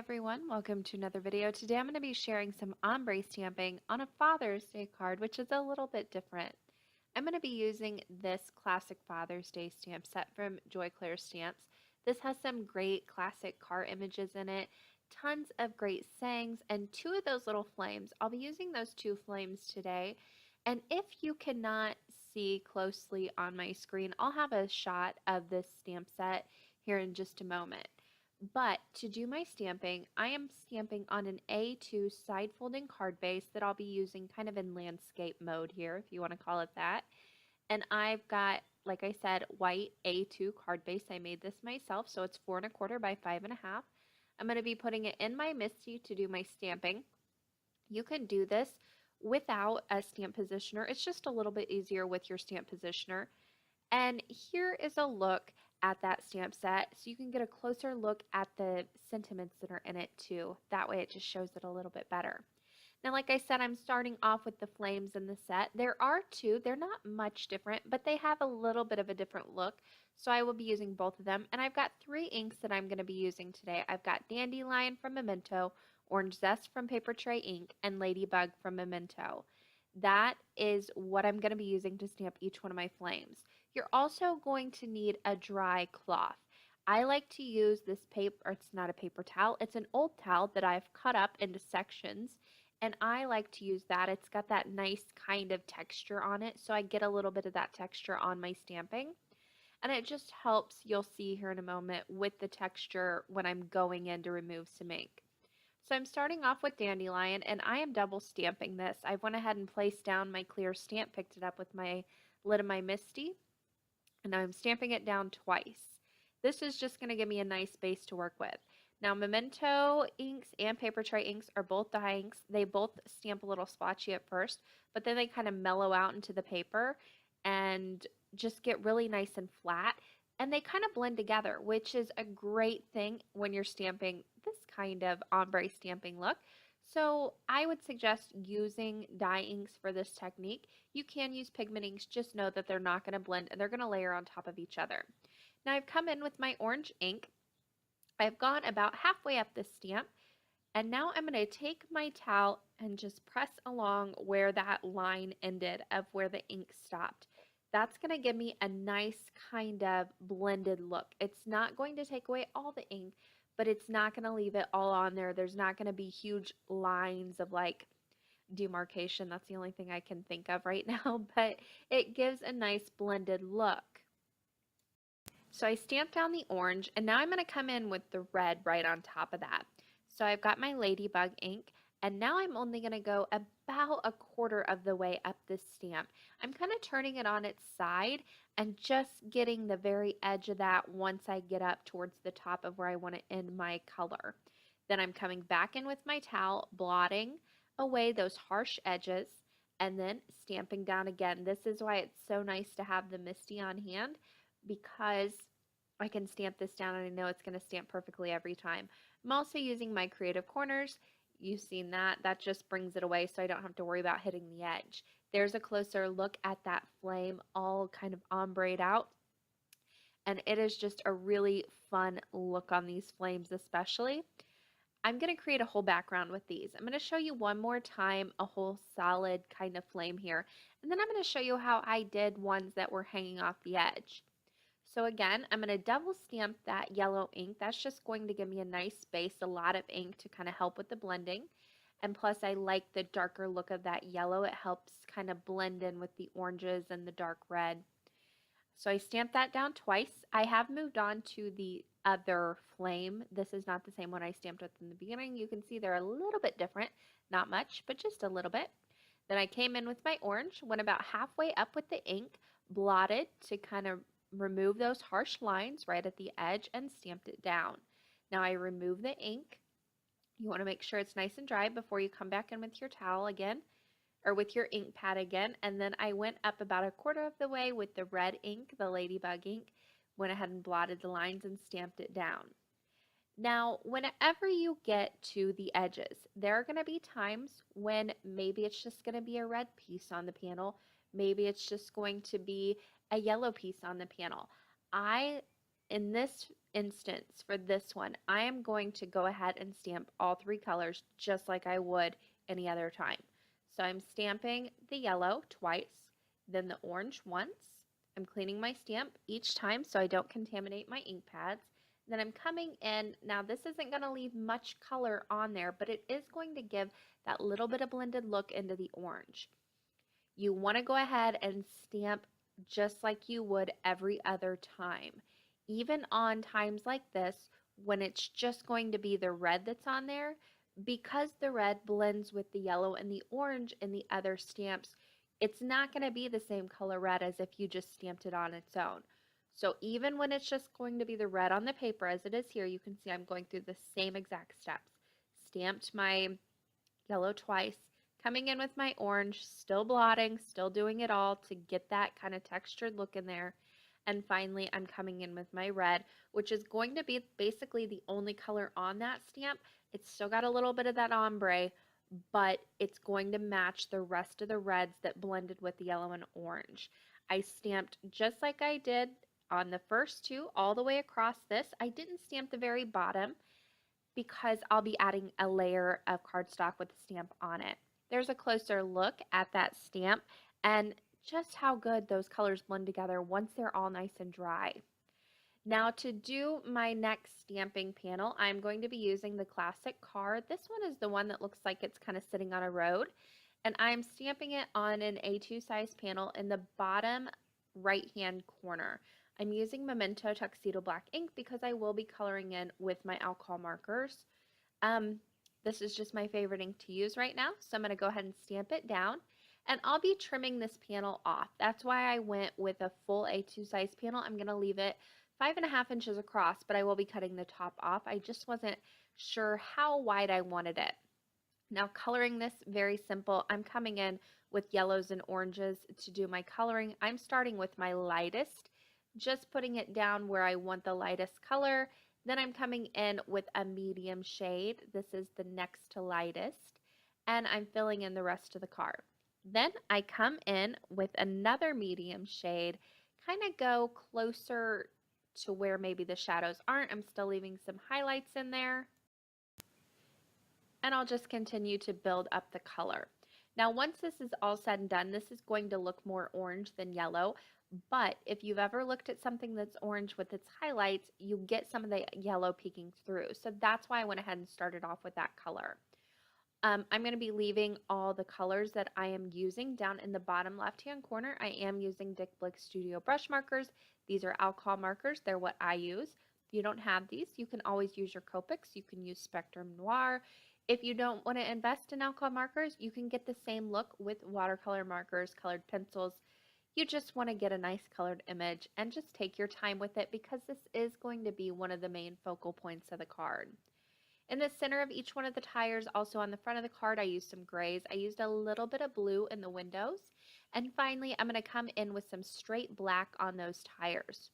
everyone, welcome to another video. Today I'm going to be sharing some ombre stamping on a Father's Day card, which is a little bit different. I'm going to be using this classic Father's Day stamp set from Joy Clair Stamps. This has some great classic car images in it, tons of great sayings, and two of those little flames. I'll be using those two flames today. And if you cannot see closely on my screen, I'll have a shot of this stamp set here in just a moment. But to do my stamping, I am stamping on an A2 side folding card base that I'll be using kind of in landscape mode here, if you want to call it that. And I've got, like I said, white A2 card base. I made this myself, so it's 4¼ by 5½. I'm going to be putting it in my MISTI to do my stamping. You can do this without a stamp positioner. It's just a little bit easier with your stamp positioner. And here is a look at that stamp set so you can get a closer look at the sentiments that are in it too. That way it just shows it a little bit better. Now, like I said, I'm starting off with the flames in the set. There are two. They're not much different, but they have a little bit of a different look. So I will be using both of them. And I've got 3 inks that I'm going to be using today. I've got Dandelion from Memento, Orange Zest from Paper Tray Ink, and Ladybug from Memento. That is what I'm going to be using to stamp each one of my flames. You're also going to need a dry cloth. I like to use this paper, or it's not a paper towel, it's an old towel that I've cut up into sections, and I like to use that. It's got that nice kind of texture on it, so I get a little bit of that texture on my stamping. And it just helps, you'll see here in a moment, with the texture when I'm going in to remove some ink. So I'm starting off with Dandelion, and I am double stamping this. I went ahead and placed down my clear stamp, picked it up with my lid of my MISTI, and I'm stamping it down twice. This is just going to give me a nice base to work with. Now, Memento inks and Paper Tray inks are both dye inks. They both stamp a little splotchy at first, but then they kind of mellow out into the paper and just get really nice and flat. And they kind of blend together, which is a great thing when you're stamping this kind of ombre stamping look. So I would suggest using dye inks for this technique. You can use pigment inks, just know that they're not going to blend and they're going to layer on top of each other. Now I've come in with my orange ink. I've gone about halfway up the stamp, and now I'm going to take my towel and just press along where that line ended of where the ink stopped. That's going to give me a nice kind of blended look. It's not going to take away all the ink, but it's not going to leave it all on there. There's not going to be huge lines of like demarcation. That's the only thing I can think of right now, but it gives a nice blended look. So I stamped down the orange, and now I'm going to come in with the red right on top of that. So I've got my Ladybug ink, and now I'm only going to go about 1/4 of the way up this stamp. I'm kind of turning it on its side and just getting the very edge of that once I get up towards the top of where I want to end my color. Then I'm coming back in with my towel, blotting away those harsh edges, and then stamping down again. This is why it's so nice to have the MISTI on hand, because I can stamp this down and I know it's going to stamp perfectly every time. I'm also using my creative corners. You've seen that. That just brings it away so I don't have to worry about hitting the edge. There's a closer look at that flame all kind of ombreed out. And it is just a really fun look on these flames especially. I'm going to create a whole background with these. I'm going to show you one more time a whole solid kind of flame here. And then I'm going to show you how I did ones that were hanging off the edge. So again, I'm going to double stamp that yellow ink. That's just going to give me a nice base, a lot of ink to kind of help with the blending. And plus I like the darker look of that yellow. It helps kind of blend in with the oranges and the dark red. So I stamped that down twice. I have moved on to the other flame. This is not the same one I stamped with in the beginning. You can see they're a little bit different. Not much, but just a little bit. Then I came in with my orange, went about halfway up with the ink, blotted to kind of remove those harsh lines right at the edge, and stamped it down. Now I remove the ink. You want to make sure it's nice and dry before you come back in with your towel again, or with your ink pad again. And then I went up about 1/4 of the way with the red ink, the Ladybug ink, went ahead and blotted the lines and stamped it down. Now, whenever you get to the edges, there are going to be times when maybe it's just going to be a red piece on the panel. Maybe it's just going to be a yellow piece on the panel. I in this instance, for this one, I am going to go ahead and stamp all three colors just like I would any other time. So I'm stamping the yellow twice, then the orange once. I'm cleaning my stamp each time so I don't contaminate my ink pads. Then I'm coming in. Now this isn't going to leave much color on there, but it is going to give that little bit of blended look into the orange. You want to go ahead and stamp just like you would every other time. Even on times like this, when it's just going to be the red that's on there, because the red blends with the yellow and the orange in the other stamps, it's not going to be the same color red as if you just stamped it on its own. So even when it's just going to be the red on the paper as it is here, you can see I'm going through the same exact steps. Stamped my yellow twice, coming in with my orange, still blotting, still doing it all to get that kind of textured look in there. And finally, I'm coming in with my red, which is going to be basically the only color on that stamp. It's still got a little bit of that ombre, but it's going to match the rest of the reds that blended with the yellow and orange. I stamped just like I did on the first two all the way across this. I didn't stamp the very bottom because I'll be adding a layer of cardstock with the stamp on it. There's a closer look at that stamp and just how good those colors blend together once they're all nice and dry. Now to do my next stamping panel, I'm going to be using the classic card. This one is the one that looks like it's kind of sitting on a road, and I'm stamping it on an A2 size panel in the bottom right hand corner. I'm using Memento Tuxedo Black ink because I will be coloring in with my alcohol markers. This is just my favorite ink to use right now, so I'm going to go ahead and stamp it down. And I'll be trimming this panel off. That's why I went with a full A2 size panel. I'm going to leave it 5.5 inches across, but I will be cutting the top off. I just wasn't sure how wide I wanted it. Now coloring this, very simple. I'm coming in with yellows and oranges to do my coloring. I'm starting with my lightest, just putting it down where I want the lightest color. Then I'm coming in with a medium shade. This is the next to lightest, and I'm filling in the rest of the card. Then I come in with another medium shade, kind of go closer to where maybe the shadows aren't. I'm still leaving some highlights in there. And I'll just continue to build up the color. Now, once this is all said and done, this is going to look more orange than yellow, but if you've ever looked at something that's orange with its highlights, you get some of the yellow peeking through. So that's why I went ahead and started off with that color. I'm going to be leaving all the colors that I am using down in the bottom left-hand corner. I am using Dick Blick Studio brush markers. These are alcohol markers. They're what I use. If you don't have these, you can always use your Copics. You can use Spectrum Noir. If you don't want to invest in alcohol markers, you can get the same look with watercolor markers, colored pencils. You just want to get a nice colored image and just take your time with it because this is going to be one of the main focal points of the card. In the center of each one of the tires, also on the front of the card, I used some grays. I used a little bit of blue in the windows. And finally, I'm going to come in with some straight black on those tires.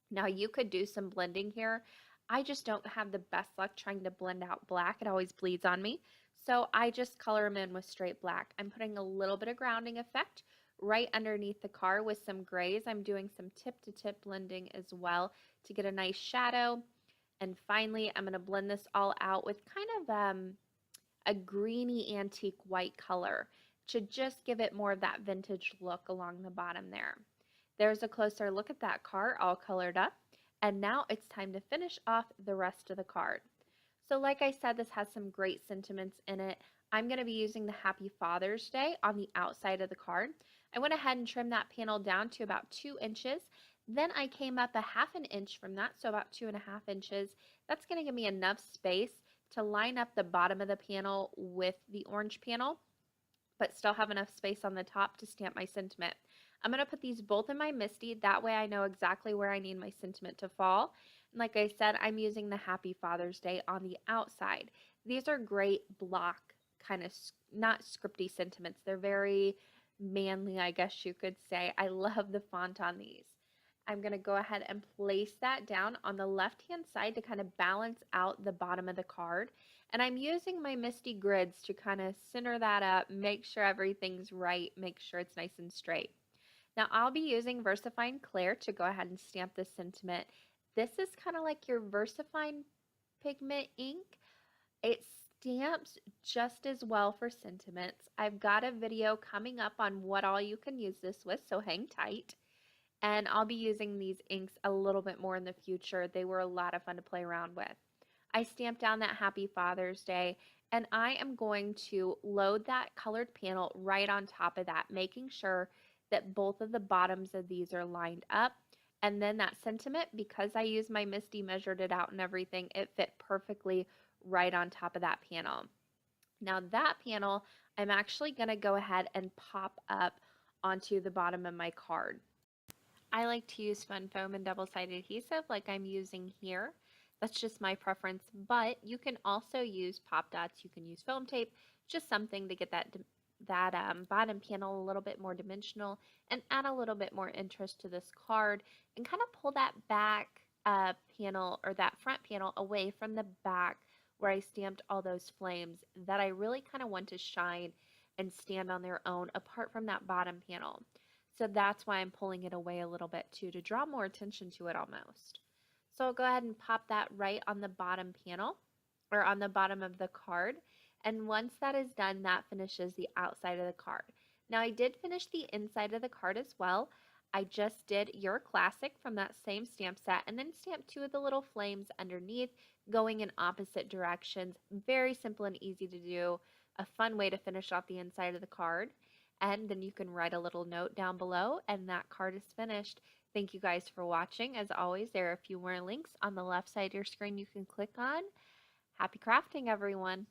Now, you could do some blending here. I just don't have the best luck trying to blend out black. It always bleeds on me. So I just color them in with straight black. I'm putting a little bit of grounding effect right underneath the car with some grays. I'm doing some tip-to-tip blending as well to get a nice shadow. And finally, I'm going to blend this all out with kind of a greeny antique white color to just give it more of that vintage look along the bottom there. There's a closer look at that car all colored up. And now it's time to finish off the rest of the card. So like I said, this has some great sentiments in it. I'm going to be using the Happy Father's Day on the outside of the card. I went ahead and trimmed that panel down to about 2 inches. Then I came up a 1/2 inch from that, so about 2.5 inches. That's going to give me enough space to line up the bottom of the panel with the orange panel, but still have enough space on the top to stamp my sentiment. I'm going to put these both in my Misty. That way I know exactly where I need my sentiment to fall. And like I said, I'm using the Happy Father's Day on the outside. These are great block kind of, not scripty sentiments. They're very manly, I guess you could say. I love the font on these. I'm going to go ahead and place that down on the left-hand side to kind of balance out the bottom of the card. And I'm using my Misty grids to kind of center that up, make sure everything's right, make sure it's nice and straight. Now I'll be using VersaFine Clear to go ahead and stamp this sentiment. This is kind of like your VersaFine pigment ink. It stamps just as well for sentiments. I've got a video coming up on what all you can use this with, so hang tight. And I'll be using these inks a little bit more in the future. They were a lot of fun to play around with. I stamped down that Happy Father's Day, and I am going to load that colored panel right on top of that, making sure that both of the bottoms of these are lined up. And then that sentiment, because I used my Misty, measured it out and everything, it fit perfectly right on top of that panel. Now that panel, I'm actually going to go ahead and pop up onto the bottom of my card. I like to use fun foam and double-sided adhesive like I'm using here. That's just my preference, but you can also use pop dots, you can use foam tape, just something to get that bottom panel a little bit more dimensional and add a little bit more interest to this card and kind of pull that back panel or that front panel away from the back where I stamped all those flames that I really kind of want to shine and stand on their own apart from that bottom panel. So that's why I'm pulling it away a little bit too, to draw more attention to it almost. So I'll go ahead and pop that right on the bottom panel or on the bottom of the card. And once that is done, that finishes the outside of the card. Now I did finish the inside of the card as well. I just did Your Classic from that same stamp set and then stamped two of the little flames underneath going in opposite directions. Very simple and easy to do. A fun way to finish off the inside of the card. And then you can write a little note down below and that card is finished. Thank you guys for watching. As always, there are a few more links on the left side of your screen you can click on. Happy crafting, everyone!